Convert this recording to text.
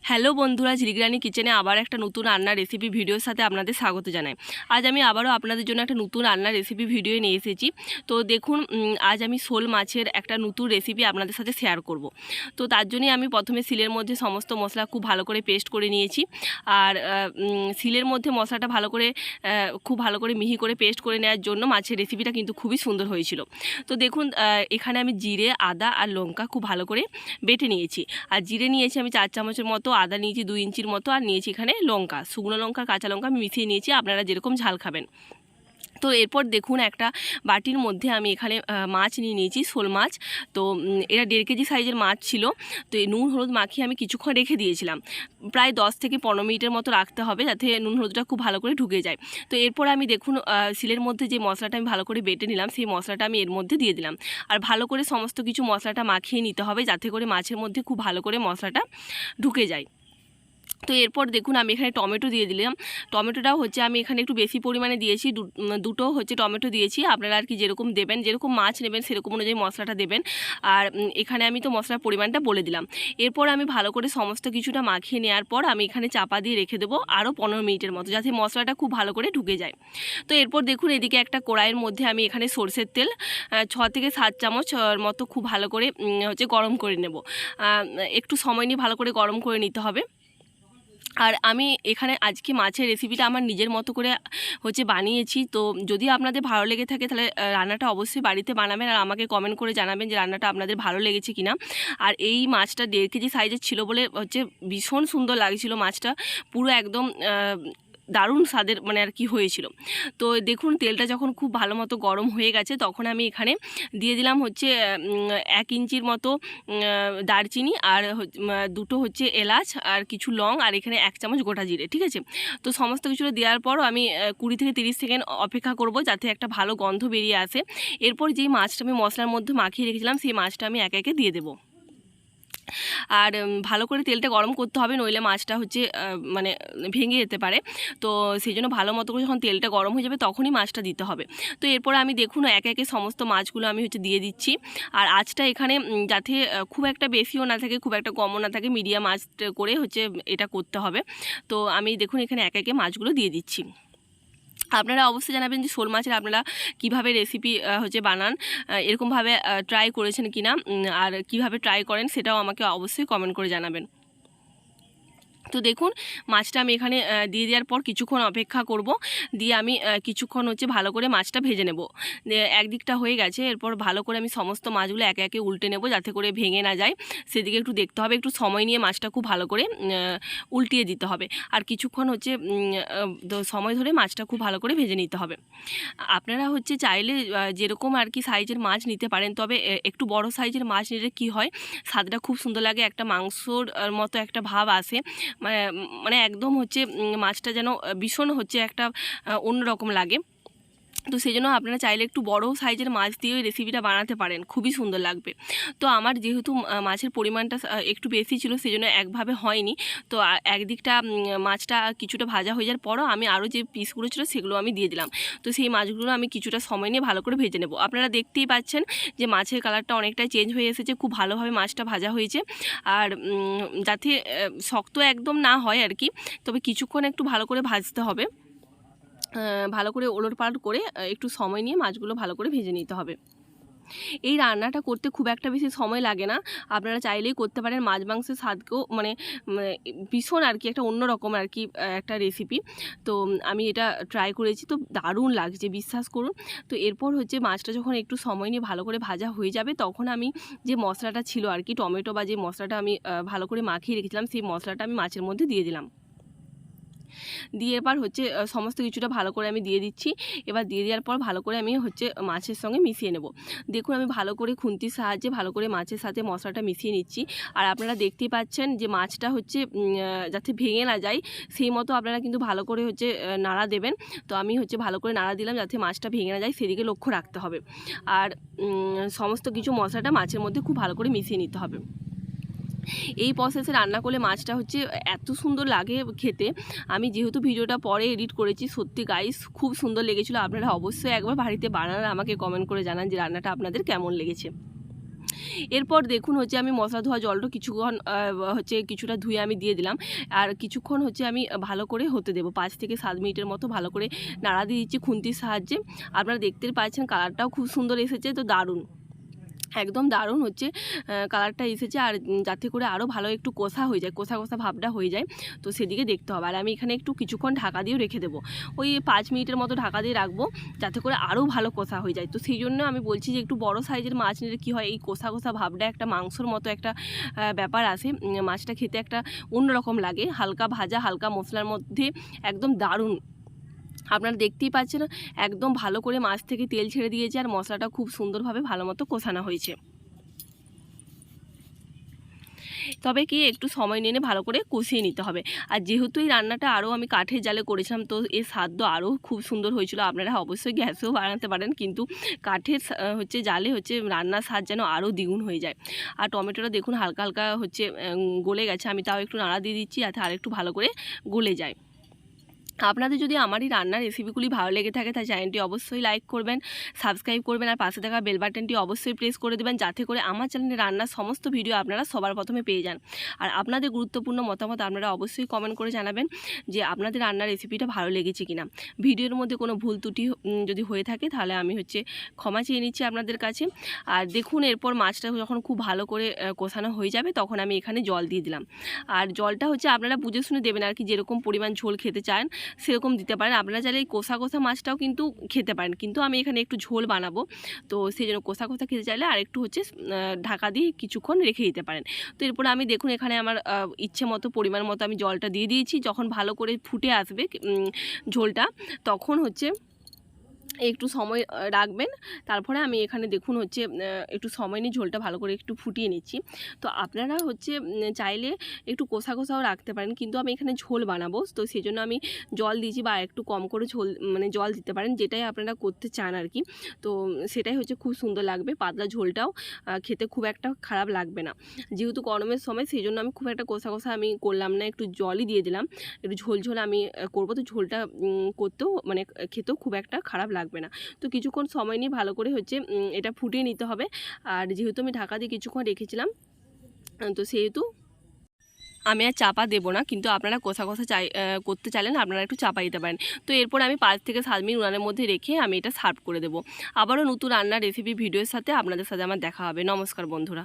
Hello বন্ধুরা, ঝিলিগ্রানি কিচেনে আবার একটা নতুন রান্নার রেসিপি ভিডিওর সাথে আপনাদের স্বাগত জানাই। আজ আমি আবারও আপনাদের জন্য একটা নতুন রান্নার রেসিপি ভিডিও নিয়ে এসেছি। তো দেখুন, আজ আমি শোল মাছের একটা নতুন রেসিপি আপনাদের সাথে শেয়ার করব। তো তার জন্যই আমি প্রথমে শিলের মধ্যে সমস্ত মশলা খুব ভালো করে পেস্ট করে নিয়েছি। আর শিলের মধ্যে মশলাটা খুব ভালো করে মিহি করে পেস্ট করে নেওয়ার জন্য মাছের রেসিপিটা কিন্তু খুবই সুন্দর হয়েছিল। তো দেখুন, এখানে আমি জিরে, আদা আর লঙ্কা খুব ভালো করে বেটে নিয়েছি। আর জিরে নিয়েছি আমি 4 চামচের মতো, আদা নিয়েছি 2 ইঞ্চির মতো, আর নিয়েছি এখানে লঙ্কা, শুকনো লঙ্কা, কাঁচা লঙ্কা আমি মিশিয়ে নিয়েছি, আপনারা যেরকম ঝাল খাবেন। তো এরপর দেখুন, একটা বাটির মধ্যে আমি এখানে মাছ নিয়ে নিয়েছি, শোল মাছ। তো এটা 1.5 কেজি সাইজের মাছ ছিল। তো এই নুন হলুদ মাখিয়ে আমি কিছুক্ষণ রেখে দিয়েছিলাম, প্রায় 10 থেকে 15 মিনিটের মতো রাখতে হবে, যাতে নুন হলুদটা খুব ভালো করে ঢুকে যায়। তো এরপর আমি দেখুন, শিলের মধ্যে যে মশলাটা আমি ভালো করে বেটে নিলাম, সেই মশলাটা আমি এর মধ্যে দিয়ে দিলাম। আর ভালো করে সমস্ত কিছু মশলাটা মাখিয়ে নিতে হবে, যাতে করে মাছের মধ্যে খুব ভালো করে মশলাটা ঢুকে যায়। তো এরপর দেখুন, আমি এখানে টমেটো দিয়ে দিলাম। টমেটোটাও হচ্ছে আমি এখানে একটু বেশি পরিমাণে দিয়েছি, দুটো হচ্ছে টমেটো দিয়েছি। আপনারা আর কি যেরকম দেবেন, যেরকম মাছ নেবেন সেরকম অনুযায়ী মশলাটা দেবেন। আর এখানে আমি তো মশলার পরিমাণটা বলে দিলাম। এরপর আমি ভালো করে সমস্ত কিছুটা মাখিয়ে নেওয়ার পর আমি এখানে চাপা দিয়ে রেখে দেবো আরও 15 মিনিটের মতো, যাতে মশলাটা খুব ভালো করে ঢুকে যায়। তো এরপর দেখুন, এদিকে একটা কড়াইয়ের মধ্যে আমি এখানে সরষের তেল 6 থেকে 7 চামচ মতো খুব ভালো করে হচ্ছে গরম করে নেব। একটু সময় নিয়ে ভালো করে গরম করে নিতে হবে। আর আমি এখানে আজকে মাছের রেসিপিটা আমার নিজের মতো করে হচ্ছে বানিয়েছি। তো যদি আপনাদের ভালো লেগে থাকে, তাহলে রান্নাটা অবশ্যই বাড়িতে বানাবেন আর আমাকে কমেন্ট করে জানাবেন যে রান্নাটা আপনাদের ভালো লেগেছে কিনা। আর এই মাছটা 1.5 কেজি সাইজের ছিল বলে হচ্ছে ভীষণ সুন্দর লাগছিল মাছটা, পুরো একদম দারুণ স্বাদের মানে আর কি হয়েছিল। তো দেখুন, তেলটা যখন খুব ভালো মতো গরম হয়ে গেছে, তখন আমি এখানে দিয়ে দিলাম হচ্ছে 1 ইঞ্চির মতো দারচিনি, আর দুটো হচ্ছে এলাচ, আর কিছু লং, আর এখানে 1 চামচ গোটা জিরে। ঠিক আছে। তো সমস্ত কিছুটা দেওয়ার পরও আমি 20 থেকে 30 সেকেন্ড অপেক্ষা করব, যাতে একটা ভালো গন্ধ বেরিয়ে আসে। এরপর যেই মাছটা আমি মশলার মধ্যে মাখিয়ে রেখেছিলাম, সেই মাছটা আমি একে একে দিয়ে দেবো। আর ভালো করে তেলটা গরম করতে হবে, নইলে মাছটা হচ্ছে মানে ভেঙে যেতে পারে। তো সেই জন্য ভালো মতো করে যখন তেলটা গরম হয়ে যাবে, তখনই মাছটা দিতে হবে। তো এরপর আমি দেখুন, একে একে সমস্ত মাছগুলো আমি হচ্ছে দিয়ে দিচ্ছি। আর আঁচটা এখানে যাতে খুব একটা বেশিও না থাকে, খুব একটা কমও না থাকে, মিডিয়াম আঁচ করে হচ্ছে এটা করতে হবে। তো আমি দেখুন এখানে একে একে মাছগুলো দিয়ে দিচ্ছি। আপনারা অবশ্যই জানাবেন যে শোল মাছের আপনারা কীভাবে রেসিপি হচ্ছে বানান, এরকমভাবে ট্রাই করেছেন কিনা, আর কিভাবে ট্রাই করেন সেটাও আমাকে অবশ্যই কমেন্ট করে জানাবেন। তো দেখুন, মাছটা আমি এখানে দিয়ে দেওয়ার পর কিছুক্ষণ অপেক্ষা করব, দিয়ে আমি কিছুক্ষণ হচ্ছে ভালো করে মাছটা ভেজে নেব। একদিকটা হয়ে গেছে, এরপর ভালো করে আমি সমস্ত মাছগুলো একে একে উল্টে নেব, যাতে করে ভেঙে না যায়, সেদিকে একটু দেখতে হবে। একটু সময় নিয়ে মাছটা খুব ভালো করে উল্টিয়ে দিতে হবে। আর কিছুক্ষণ হচ্ছে সময় ধরে মাছটা খুব ভালো করে ভেজে নিতে হবে। আপনারা হচ্ছে চাইলে যেরকম আর কি সাইজের মাছ নিতে পারেন, তবে একটু বড় সাইজের মাছ নিলে কি হয়, স্বাদটা খুব সুন্দর লাগে, একটা মাংসর মতো একটা ভাব আসে। মানে একদম হচ্ছে মাছটা যেন ভীষণ হচ্ছে একটা অন্যরকম লাগে। তো সেই জন্য আপনারা চাইলে একটু বড় সাইজের মাছ দিয়ে ওই রেসিপিটা বানাতে পারেন, খুবই সুন্দর লাগবে। তো আমার যেহেতু মাছের পরিমাণটা একটু বেশি ছিল, সেই জন্য একভাবে হয়নি। তো একদিকটা মাছটা কিছুটা ভাজা হয়ে যাওয়ার পরও আমি আরও যে পিসগুলো ছিল সেগুলো আমি দিয়ে দিলাম। তো সেই মাছগুলো আমি কিছুটা সময় নিয়ে ভালো করে ভেজে নেব। আপনারা দেখতেই পাচ্ছেন যে মাছের কালারটা অনেকটাই চেঞ্জ হয়ে এসেছে, খুব ভালোভাবে মাছটা ভাজা হয়েছে। আর যাতে শক্ত একদম না হয় আর কি, তবে কিছুক্ষণ একটু ভালো করে ভাজতে হবে। ভালো করে ওলটপালট করে একটু সময় নিয়ে মাছগুলো ভালো করে ভেজে নিতে হবে। এই রান্নাটা করতে খুব একটা বেশি সময় লাগে না, আপনারা চাইলেই করতে পারেন। মাছ মাংসের স্বাদকেও মানে ভীষণ আর কি একটা অন্যরকম আর কি একটা রেসিপি। তো আমি এটা ট্রাই করেছি, তো দারুণ লাগছে, বিশ্বাস করুন। তো এরপর হচ্ছে মাছটা যখন একটু সময় নিয়ে ভালো করে ভাজা হয়ে যাবে, তখন আমি যে মশলাটা ছিল আর কি, টমেটো বা যে মশলাটা আমি ভালো করে মাখিয়ে রেখেছিলাম, সেই মশলাটা আমি মাছের মধ্যে দিয়ে দিলাম। দিয়ে এবার হচ্ছে সমস্ত কিছুটা ভালো করে আমি দিয়ে দিচ্ছি। এবার দিয়ে দেওয়ার পর ভালো করে আমি হচ্ছে মাছের সঙ্গে মিশিয়ে নেব। দেখুন, আমি ভালো করে খুন্তির সাহায্যে ভালো করে মাছের সাথে মশলাটা মিশিয়ে নিচ্ছি। আর আপনারা দেখতেই পাচ্ছেন যে মাছটা হচ্ছে যাতে ভেঙে না যায়, সেই মতো আপনারা কিন্তু ভালো করে হচ্ছে নাড়া দেবেন। তো আমি হচ্ছে ভালো করে নাড়া দিলাম, যাতে মাছটা ভেঙে না যায়, সেদিকে লক্ষ্য রাখতে হবে। আর সমস্ত কিছু মশলাটা মাছের মধ্যে খুব ভালো করে মিশিয়ে নিতে হবে। এই প্রসেসে রান্না করলে মাছটা হচ্ছে এত সুন্দর লাগে খেতে। আমি যেহেতু ভিডিওটা পরে এডিট করেছি, সত্যি গাইস খুব সুন্দর লেগেছিলো। আপনারা অবশ্যই একবার বাড়িতে বানান, আমাকে কমেন্ট করে জানান যে রান্নাটা আপনাদের কেমন লেগেছে। এরপর দেখুন হচ্ছে আমি মশলা ধোয়া জলটা কিছুক্ষণ হচ্ছে কিছুটা ধুয়ে আমি দিয়ে দিলাম। আর কিছুক্ষণ হচ্ছে আমি ভালো করে হতে দেবো, 5 থেকে 7 মিনিটের মতো ভালো করে নাড়া দিয়ে দিচ্ছি খুন্তির সাহায্যে। আপনারা দেখতে পাচ্ছেন কালারটাও খুব সুন্দর এসেছে, তো দারুণ, একদম দারুণ হচ্ছে কালারটা এসেছে। আর যাতে করে আরও ভালো একটু কষা হয়ে যায়, কষা কষা ভাবটা হয়ে যায়, তো সেদিকে দেখতে হবে। আর আমি এখানে একটু কিছুক্ষণ ঢাকা দিয়েও রেখে দেবো, ওই 5 মিনিটের মতো ঢাকা দিয়ে রাখবো, যাতে করে আরও ভালো কষা হয়ে যায়। তো সেই জন্য আমি বলছি যে একটু বড় সাইজের মাছ নিলে কী হয়, এই কষা কষা ভাবটা একটা মাংসর মতো একটা ব্যাপার আসে, মাছটা খেতে একটা অন্যরকম লাগে, হালকা ভাজা হালকা মশলার মধ্যে একদম দারুণ। আপনারা দেখতেই পাচ্ছেন একদম ভালো করে মাছ থেকে তেল ছেড়ে দিয়েছে, আর মশলাটা খুব সুন্দরভাবে ভালো মতো কষানো হয়েছে। তবে কি একটু সময় নিয়ে ভালো করে কষিয়ে নিতে হবে। আর যেহেতু এই রান্নাটা আরও আমি কাঠের জালে করেছিলাম, তো এর স্বাদ আরও খুব সুন্দর হয়েছিল। আপনারা অবশ্যই গ্যাসেও বানাতে পারেন, কিন্তু কাঠের হচ্ছে জালে হচ্ছে রান্নার স্বাদ যেন আরও দ্বিগুণ হয়ে যায়। আর টমেটোটা দেখুন হালকা হালকা হচ্ছে গলে গেছে, আমি তাও একটু নাড়া দিয়ে দিচ্ছি যাতে আরেকটু ভালো করে গলে যায়। আপনাদের যদি আমার এই রান্নার রেসিপিগুলি ভালো লেগে থাকে তাহলে চ্যানেলটি অবশ্যই লাইক করবেন, সাবস্ক্রাইব করবেন, আর পাশে থাকা বেল বাটনটি অবশ্যই প্রেস করে দেবেন, যাতে করে আমার চ্যানেলে রান্নার সমস্ত ভিডিও আপনারা সবার প্রথমে পেয়ে যান। আর আপনাদের গুরুত্বপূর্ণ মতামত আপনারা অবশ্যই কমেন্ট করে জানাবেন যে আপনাদের রান্নার রেসিপিটা ভালো লেগেছে কিনা। ভিডিওর মধ্যে কোনো ভুল ত্রুটি যদি হয়ে থাকে তাহলে আমি হচ্ছে ক্ষমা চেয়ে নিচ্ছি আপনাদের কাছে। আর দেখুন এরপর মাছটা যখন খুব ভালো করে কষানো হয়ে যাবে তখন আমি এখানে জল দিয়ে দিলাম। আর জলটা হচ্ছে আপনারা বুঝে শুনে দেবেন, আর কি যেরকম পরিমাণ ঝোল খেতে চান সেরকম দিতে পারেন। আপনারা চাইলে এই কষা কষা মাছটাও কিন্তু খেতে পারেন, কিন্তু আমি এখানে একটু ঝোল বানাবো, তো সেই জন্য কষা কষা খেতে চাইলে আর একটু হচ্ছে ঢাকা দিয়ে কিছুক্ষণ রেখে দিতে পারেন। তো এরপরে আমি দেখুন এখানে আমার ইচ্ছে মতো পরিমাণ মতো আমি জলটা দিয়ে দিয়েছি। যখন ভালো করে ফুটে আসবে ঝোলটা, তখন হচ্ছে একটু সময় রাখবেন। তারপরে আমি এখানে দেখুন হচ্ছে একটু সময় নিয়ে ঝোলটা ভালো করে একটু ফুটিয়ে নিচ্ছি। তো আপনারা হচ্ছে চাইলে একটু কষা কষাও রাখতে পারেন, কিন্তু আমি এখানে ঝোল বানাবো, তো সেই জন্য আমি জল দিয়েছি, বা একটু কম করে ঝোল জল দিতে পারেন, যেটাই আপনারা করতে চান আর কি। তো সেটাই হচ্ছে খুব সুন্দর লাগবে, পাতলা ঝোলটাও খেতে খুব একটা খারাপ লাগবে না। যেহেতু গরমের সময় সেই জন্য আমি খুব একটা কষা কষা আমি করলাম না, একটু জলই দিয়ে দিলাম, একটু ঝোল ঝোল আমি করবো, তো ঝোলটা করতেও খেতেও খুব একটা খারাপ লাগবে না। তো কিছুক্ষণ সময় নিয়ে ভালো করে হচ্ছে এটা ফুটিয়ে নিতে হবে। আর যেহেতু আমি ঢাকা দিয়ে কিছুক্ষণ রেখেছিলাম, তো সেহেতু আমি আর চাপা দেবো না, কিন্তু আপনারা কষা কষা করতে চাইলেন আপনারা একটু চাপা দিতে পারেন। তো এরপর আমি 5 থেকে 7 মিনিট উনানের মধ্যে রেখে আমি এটা সার্ভ করে দেবো। আবারও নতুন রান্নার রেসিপি ভিডিওর সাথে আপনাদের সাথে আমার দেখা হবে। নমস্কার বন্ধুরা।